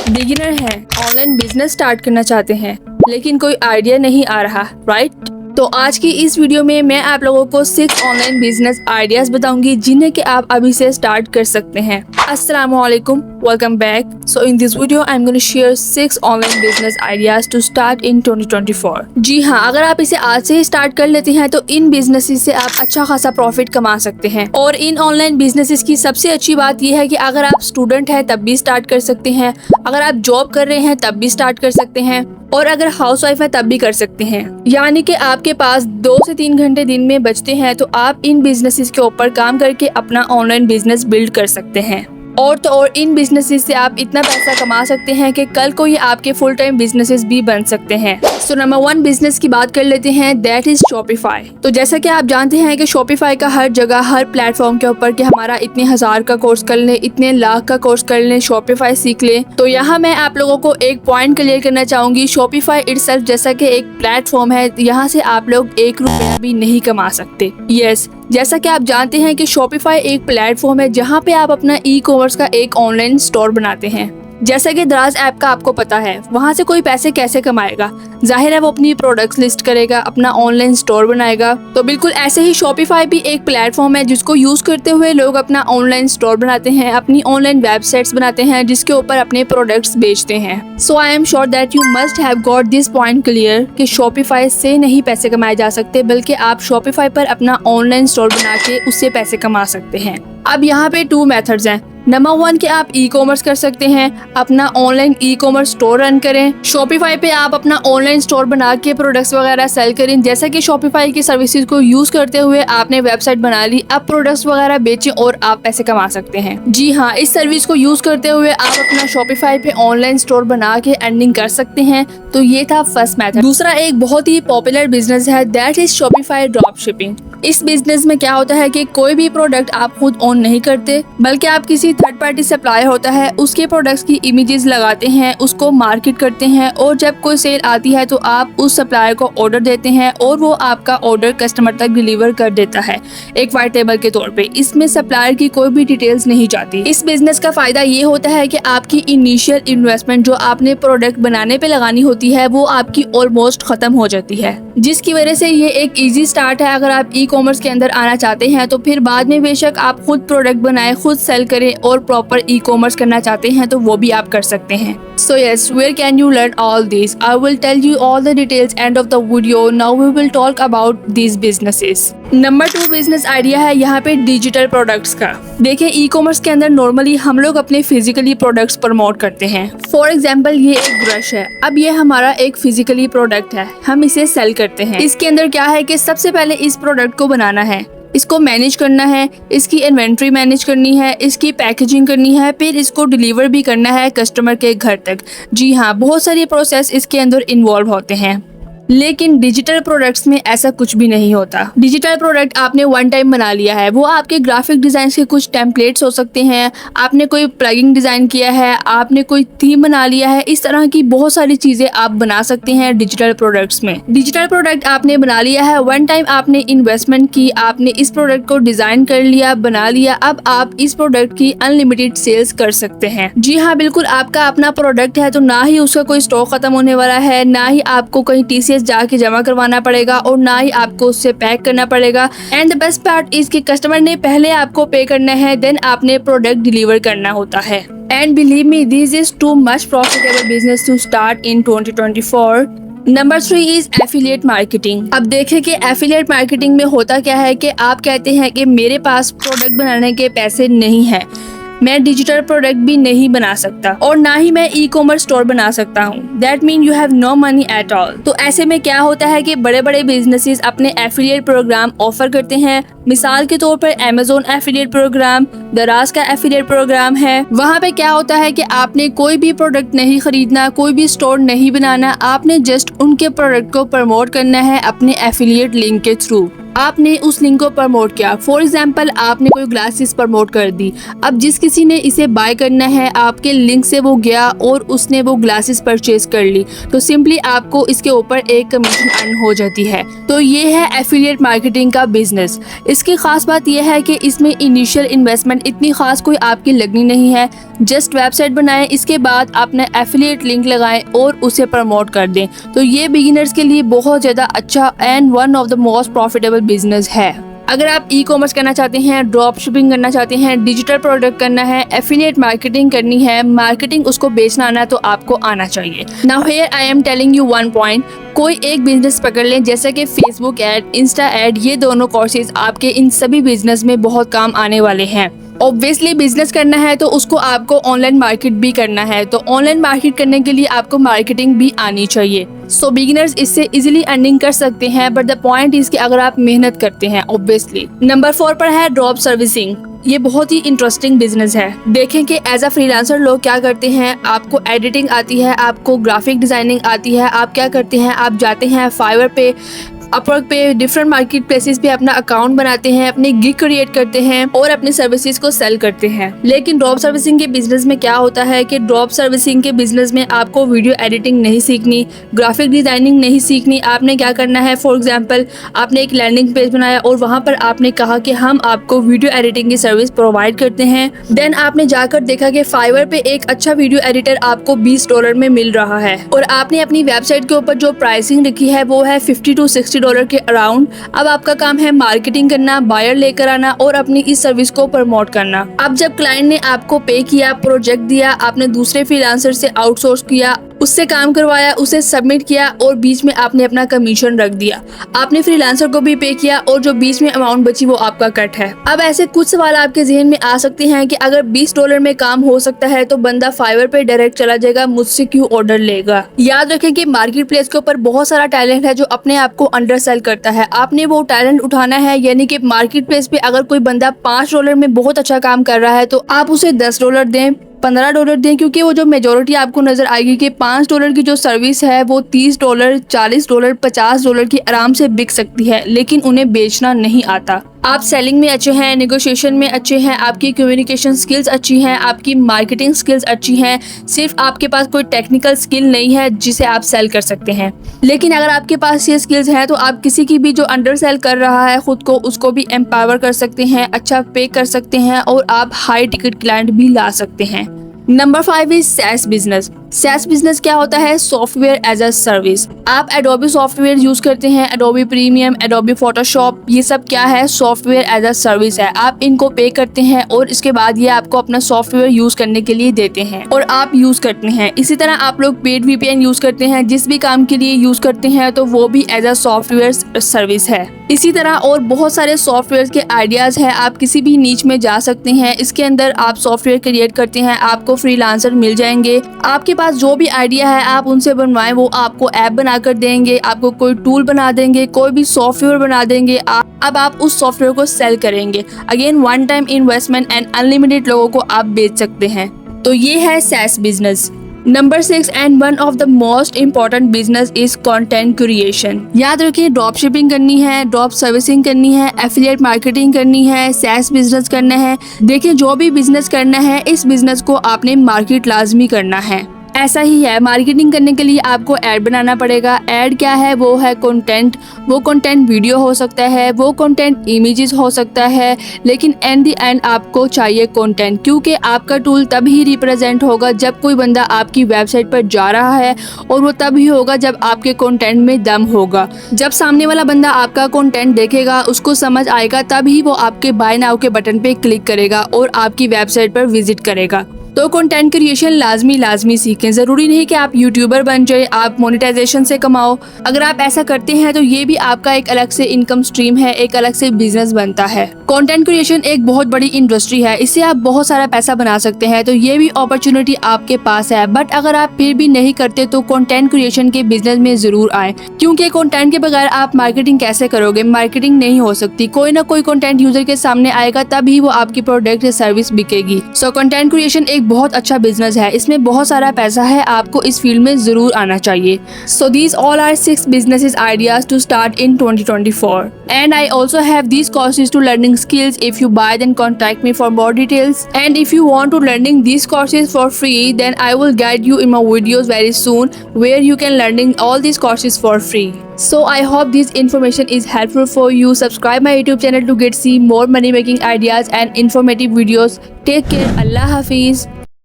Beginner हैं, online business start करना चाहते हैं लेकिन कोई आइडिया नहीं आ रहा, राइट? तो आज की इस वीडियो में मैं आप लोगों को 6 ऑनलाइन बिजनेस आइडियाज बताऊंगी जिन्हें कि आप अभी से स्टार्ट कर सकते हैं। अस्सलामुअलैकुम, welcome back. So in this video I am going to share 6 online business ideas to start in 2024। जी हाँ, अगर आप इसे आज से ही स्टार्ट कर लेते हैं तो इन बिजनेसेस से आप अच्छा खासा प्रॉफिट कमा सकते हैं। और इन ऑनलाइन बिजनेसेस की सबसे अच्छी बात यह है कि अगर आप स्टूडेंट हैं तब भी स्टार्ट कर सकते हैं, अगर आप जॉब कर रहे हैं तब भी स्टार्ट कर सकते हैं, और अगर हाउस वाइफ है तब भी कर सकते हैं। यानी कि आपके पास 2 से 3 घंटे दिन में बचते हैं तो आप इन बिजनेसेस के ऊपर काम करके अपना ऑनलाइन बिजनेस बिल्ड कर सकते हैं। और तो और इन बिजनेसेस से आप इतना पैसा कमा सकते हैं कि कल को ये आपके फुल टाइम बिजनेसेस भी बन सकते हैं। सो नंबर 1 बिजनेस की बात कर लेते हैं, दैट इज शॉपिफाई। तो जैसा कि आप जानते हैं कि शॉपिफाई का हर जगह हर प्लेटफॉर्म के ऊपर कि हमारा इतने 1000 का कोर्स कर लें, इतने लाख का कोर्स कर लें, शॉपिफाई सीख लें। तो यहाँ मैं आप लोगों को एक पॉइंट क्लियर करना चाहूंगी, शॉपिफाई इटसेल्फ जैसा कि एक प्लेटफॉर्म है, यहाँ से आप लोग 1 रुपया भी नहीं कमा सकते। यस, जैसा कि आप जानते हैं कि शॉपिफाई एक प्लेटफॉर्म है जहाँ पे आप अपना ई-कॉमर्स का एक ऑनलाइन स्टोर बनाते हैं। जैसा कि दराज ऐप का आपको पता है, वहाँ से कोई पैसे कैसे कमाएगा? जाहिर है वो अपनी प्रोडक्ट्स लिस्ट करेगा, अपना ऑनलाइन स्टोर बनाएगा। तो बिल्कुल ऐसे ही शॉपिफाई भी एक प्लेटफॉर्म है जिसको यूज करते हुए लोग अपना ऑनलाइन स्टोर बनाते हैं, अपनी ऑनलाइन वेबसाइट्स बनाते हैं जिसके ऊपर अपने प्रोडक्ट्स बेचते हैं। So I am sure that you must have got this point clear कि शॉपिफाई से नहीं पैसे कमाए जा सकते, बल्कि आप शॉपिफाई पर अपना ऑनलाइन स्टोर बना के उससे पैसे कमा सकते हैं। अब यहाँ पे 2 मेथड्स हैं। नंबर 1 कि आप ई-कॉमर्स कर सकते हैं, अपना ऑनलाइन ई-कॉमर्स स्टोर रन करें। शॉपिफाई पे आप अपना ऑनलाइन स्टोर बना के प्रोडक्ट्स वगैरह सेल करें। जैसा कि शॉपिफाई की सर्विसेज को यूज करते हुए आपने वेबसाइट बना ली, अब प्रोडक्ट्स वगैरह बेचें और आप पैसे कमा सकते हैं। जी हाँ, इस सर्विस को यूज करते हुए आप अपना शॉपिफाई पे ऑनलाइन स्टोर बना के अर्निंग कर सकते हैं। तो ये था फर्स्ट मेथड। दूसरा एक बहुत ही पॉपुलर बिजनेस है, that is Shopify drop shipping. इस बिजनेस में क्या होता है कि कोई भी प्रोडक्ट आप खुद ऑन नहीं करते, बल्कि आप किसी थर्ड पार्टी सप्लायर होता है उसके प्रोडक्ट्स की इमेजेस लगाते हैं, उसको मार्केट करते हैं, और जब कोई सेल आती है तो आप उस सप्लायर को ऑर्डर देते हैं और वो आपका ऑर्डर कस्टमर तक डिलीवर कर देता है एक वाइट लेबल के तौर पे। इसमें सप्लायर की कोई भी डिटेल्स नहीं जाती। इस बिजनेस का फायदा ये होता है कि आपकी इनिशियल इन्वेस्टमेंट जो आपने प्रोडक्ट बनाने पे लगानी होती है वो आपकी ऑलमोस्ट खत्म हो जाती है, जिसकी वजह से ये एक इजी स्टार्ट है। अगर आप ई-कॉमर्स के अंदर आना चाहते हैं तो फिर बाद में बेशक आप खुद प्रोडक्ट बनाएं, खुद सेल करें और प्रॉपर ई-कॉमर्स करना चाहते हैं तो वो भी आप कर सकते हैं। So yes, where can you learn all this? I will tell you all the details end of the video. Now we will talk about these businesses. Number 2 business idea है यहाँ पे डिजिटल प्रोडक्ट्स का। देखिए, e-commerce के अंदर normally हम लोग अपने फिजिकली प्रोडक्ट्स प्रमोट करते हैं। फॉर एग्जाम्पल, ये एक ब्रश है। अब ये हमारा एक फिजिकली प्रोडक्ट है, हम इसे सेल करते हैं। इसके अंदर क्या है कि सबसे पहले इस प्रोडक्ट को बनाना है, इसको मैनेज करना है, इसकी इन्वेंट्री मैनेज करनी है, इसकी पैकेजिंग करनी है, फिर इसको डिलीवर भी करना है कस्टमर के घर तक। जी हाँ, बहुत सारी प्रोसेस इसके अंदर इन्वॉल्व होते हैं। लेकिन डिजिटल प्रोडक्ट्स में ऐसा कुछ भी नहीं होता। डिजिटल प्रोडक्ट आपने वन टाइम बना लिया है, वो आपके ग्राफिक डिजाइन के कुछ टेम्पलेट्स हो सकते हैं, आपने कोई प्लगइन डिजाइन किया है, आपने कोई थीम बना लिया है, इस तरह की बहुत सारी चीजें आप बना सकते हैं डिजिटल प्रोडक्ट्स में। डिजिटल प्रोडक्ट आपने बना लिया है, वन टाइम आपने इन्वेस्टमेंट की, आपने इस प्रोडक्ट को डिजाइन कर लिया, बना लिया, अब आप इस प्रोडक्ट की अनलिमिटेड सेल्स कर सकते हैं। जी हाँ, बिल्कुल आपका अपना प्रोडक्ट है तो ना ही उसका कोई स्टॉक खत्म होने वाला है, ना ही आपको कहीं TCS जाके जमा करवाना पड़ेगा और ना ही आपको उससे पैक करना पड़ेगा। And the best part is कि कस्टमर ने पहले आपको पे करना है, देन आपने प्रोडक्ट डिलीवर करना होता है। And believe me, this is too much profitable business to start in 2024। Number 3 is affiliate marketing. अब देखें कि एफिलिएट मार्केटिंग में होता क्या है कि आप कहते हैं कि मेरे पास प्रोडक्ट बनाने के पैसे नहीं है, मैं डिजिटल प्रोडक्ट भी नहीं बना सकता और ना ही मैं ई-कॉमर्स स्टोर बना सकता हूँ। That mean you have no money at all. तो ऐसे में क्या होता है कि बड़े बड़े बिजनेसेस अपने एफिलिएट प्रोग्राम ऑफर करते हैं। मिसाल के तौर पर Amazon एफिलिएट प्रोग्राम, दराज का एफिलिएट प्रोग्राम है। वहाँ पे क्या होता है कि आपने कोई भी प्रोडक्ट नहीं खरीदना, कोई भी स्टोर नहीं बनाना, आपने जस्ट उनके प्रोडक्ट को प्रमोट करना है अपने एफिलिएट लिंक के थ्रू। आपने उस लिंक को प्रमोट किया। फॉर एग्जाम्पल आपने कोई ग्लासेस प्रमोट कर दी। अब जिस किसी ने इसे बाय करना है आपके लिंक से वो गया और उसने वो ग्लासेस परचेज कर ली, तो सिंपली आपको इसके ऊपर एक कमीशन अर्न हो जाती है। तो ये है एफिलिएट मार्केटिंग का बिजनेस। इसकी खास बात यह है कि इसमें इनिशियल इन्वेस्टमेंट इतनी खास कोई आपकी लगनी नहीं है। जस्ट वेबसाइट बनाएं, इसके बाद आपने एफिलिएट लिंक लगाएं और उसे प्रमोट कर दें। तो ये बिगिनर्स के लिए बहुत ज़्यादा अच्छा and one of the most profitable business है। अगर आप ई कॉमर्स करना चाहते हैं, ड्रॉप शिपिंग करना चाहते हैं, डिजिटल प्रोडक्ट करना है, एफिलिएट मार्केटिंग करनी है, मार्केटिंग उसको बेचना आना है, तो आपको आना चाहिए। Now here I am telling you one point. कोई एक बिजनेस पकड़ लें जैसे कि फेसबुक एड, इंस्टा एड, ये दोनों कोर्सेज आपके इन सभी बिजनेस में बहुत काम आने वाले हैं। ऑब्वियसली बिजनेस करना है तो उसको आपको ऑनलाइन मार्केट भी करना है, तो ऑनलाइन मार्केट करने के लिए आपको मार्केटिंग भी आनी चाहिए। सो बिगिनर्स इससे इजीली अर्निंग कर सकते हैं, बट द पॉइंट इज कि अगर आप मेहनत करते हैं ऑब्वियसली। नंबर 4 पर है ड्रॉप सर्विसिंग। ये बहुत ही इंटरेस्टिंग बिजनेस है। देखें कि एज अ फ्रीलांसर लोग क्या करते हैं। आपको एडिटिंग आती है, आपको ग्राफिक डिजाइनिंग आती है, आप क्या करते हैं, आप जाते हैं फाइवर पे, अपवर्क पे, डिफरेंट मार्केट प्लेसेस पे अपना अकाउंट बनाते हैं, अपनी गिग क्रिएट करते हैं और अपनी सर्विसेज को सेल करते हैं। लेकिन ड्रॉप सर्विसिंग के बिजनेस में क्या होता है कि ड्रॉप सर्विसिंग के बिजनेस में आपको वीडियो एडिटिंग नहीं सीखनी, ग्राफिक डिजाइनिंग नहीं सीखनी। आपने क्या करना है, फॉर एग्जांपल आपने एक लैंडिंग पेज बनाया और वहां पर आपने कहा कि हम आपको वीडियो एडिटिंग की सर्विस प्रोवाइड करते हैं। देन आपने जाकर देखा कि फाइवर पे एक अच्छा वीडियो एडिटर आपको $20 में मिल रहा है और आपने अपनी वेबसाइट के ऊपर जो प्राइसिंग लिखी है वो है $50 to $60 के अराउंड। अब आपका काम है मार्केटिंग करना, बायर लेकर आना और अपनी इस सर्विस को प्रमोट करना। अब जब क्लाइंट ने आपको पे किया, प्रोजेक्ट दिया, आपने दूसरे फ्रीलांसर से आउटसोर्स किया, उससे काम करवाया, उसे सबमिट किया और बीच में आपने अपना कमीशन रख दिया। आपने फ्रीलांसर को भी पे किया और जो बीच में अमाउंट बची वो आपका कट है। अब ऐसे कुछ सवाल आपके जहन में आ सकते हैं कि अगर $20 में काम हो सकता है तो बंदा फाइवर पे डायरेक्ट चला जाएगा, मुझसे क्यों ऑर्डर लेगा। याद रखें कि मार्केट प्लेस के ऊपर बहुत सारा टैलेंट है जो अपने आप को अंडर सेल करता है। आपने वो टैलेंट उठाना है, यानी कि मार्केट प्लेस पे अगर कोई बंदा $5 में बहुत अच्छा काम कर रहा है तो आप उसे $10 दें, $15 दें, क्योंकि वो जो मेजोरिटी आपको नजर आएगी कि $5 की जो सर्विस है वो $30, $40, $50 की आराम से बिक सकती है, लेकिन उन्हें बेचना नहीं आता। आप सेलिंग में अच्छे हैं, नेगोशिएशन में अच्छे हैं, आपकी कम्युनिकेशन स्किल्स अच्छी हैं, आपकी मार्केटिंग स्किल्स अच्छी हैं, सिर्फ आपके पास कोई टेक्निकल स्किल नहीं है जिसे आप सेल कर सकते हैं। लेकिन अगर आपके पास ये स्किल्स हैं तो आप किसी की भी जो अंडर सेल कर रहा है खुद को, उसको भी एम्पावर कर सकते हैं, अच्छा पे कर सकते हैं और आप हाई टिकट क्लाइंट भी ला सकते हैं। Number 5 is SaaS business. SaaS business क्या होता है? Software as a service. आप एडोबी सॉफ्टवेयर यूज करते हैं, एडोबी प्रीमियम, एडोबी फोटोशॉप, ये सब क्या है? सॉफ्टवेयर एज अ सर्विस है। आप इनको पे करते हैं और इसके बाद ये आपको अपना सॉफ्टवेयर यूज करने के लिए देते हैं और आप यूज करते हैं। इसी तरह आप लोग पेड VPN यूज करते हैं, जिस भी काम के लिए यूज करते हैं तो वो भी एज अ सॉफ्टवेयर सर्विस है। इसी तरह और बहुत सारे सॉफ्टवेयर के आइडियाज हैं। आप किसी भी नीच में जा सकते हैं, इसके अंदर आप सॉफ्टवेयर क्रिएट करते हैं, आपको फ्रीलांसर मिल जाएंगे। आपके पास जो भी आइडिया है आप उनसे बनवाएं, वो आपको ऐप बनाकर देंगे, आपको कोई टूल बना देंगे, कोई भी सॉफ्टवेयर बना देंगे। अब आप उस सॉफ्टवेयर को सेल करेंगे। Again one time investment and unlimited लोगों को आप बेच सकते हैं। तो ये है SaaS business. Number 6 and one of the most important business is content creation. याद रखिए, ड्रॉप शिपिंग करनी है, ड्रॉप सर्विसिंग करनी है, एफिलिएट मार्केटिंग करनी है, SaaS बिजनेस करना है। देखिए, जो भी बिजनेस करना है इस बिजनेस को आपने मार्केट लाजमी करना है। ऐसा ही है, मार्केटिंग करने के लिए आपको ऐड बनाना पड़ेगा। ऐड क्या है? वो है कंटेंट। वो कंटेंट वीडियो हो सकता है, वो कंटेंट इमेजेस हो सकता है, लेकिन एट द एंड आपको चाहिए कंटेंट, क्योंकि आपका टूल तभी रिप्रेजेंट होगा जब कोई बंदा आपकी वेबसाइट पर जा रहा है और वो तभी होगा जब आपके कंटेंट में दम होगा। जब सामने वाला बंदा आपका कंटेंट देखेगा, उसको समझ आएगा, तभी वो आपके बाय नाउ के बटन पे क्लिक करेगा और आपकी वेबसाइट पर विजिट करेगा। तो कंटेंट क्रिएशन लाजमी सीखें। जरूरी नहीं कि आप यूट्यूबर बन जाए, आप मोनेटाइजेशन से कमाओ। अगर आप ऐसा करते हैं तो ये भी आपका एक अलग से इनकम स्ट्रीम है, एक अलग से बिजनेस बनता है। कंटेंट क्रिएशन एक बहुत बड़ी इंडस्ट्री है, इससे आप बहुत सारा पैसा बना सकते हैं, तो ये भी अपॉर्चुनिटी आपके पास है। बट अगर आप फिर भी नहीं करते तो कंटेंट क्रिएशन के बिजनेस में जरूर आए, क्योंकि कंटेंट के बगैर आप मार्केटिंग कैसे करोगे? मार्केटिंग नहीं हो सकती। कोई ना कोई कंटेंट यूजर के सामने आएगा, तभी वो आपकी प्रोडक्ट या सर्विस बिकेगी। सो कंटेंट क्रिएशन एक बहुत अच्छा बिजनेस है, इसमें बहुत सारा पैसा है, आपको इस फील्ड में ज़रूर आना चाहिए। So these all are 6 businesses ideas to start in 2024. And I also have these courses to learning skills. If you buy, then contact me for more details. And if you want to learning these courses for free, then I will guide you in my videos very soon where you can learning all these courses for free. So I hope this information is helpful for you. Subscribe my YouTube channel to get see more money making ideas and informative videos. Take care. Allah Hafiz.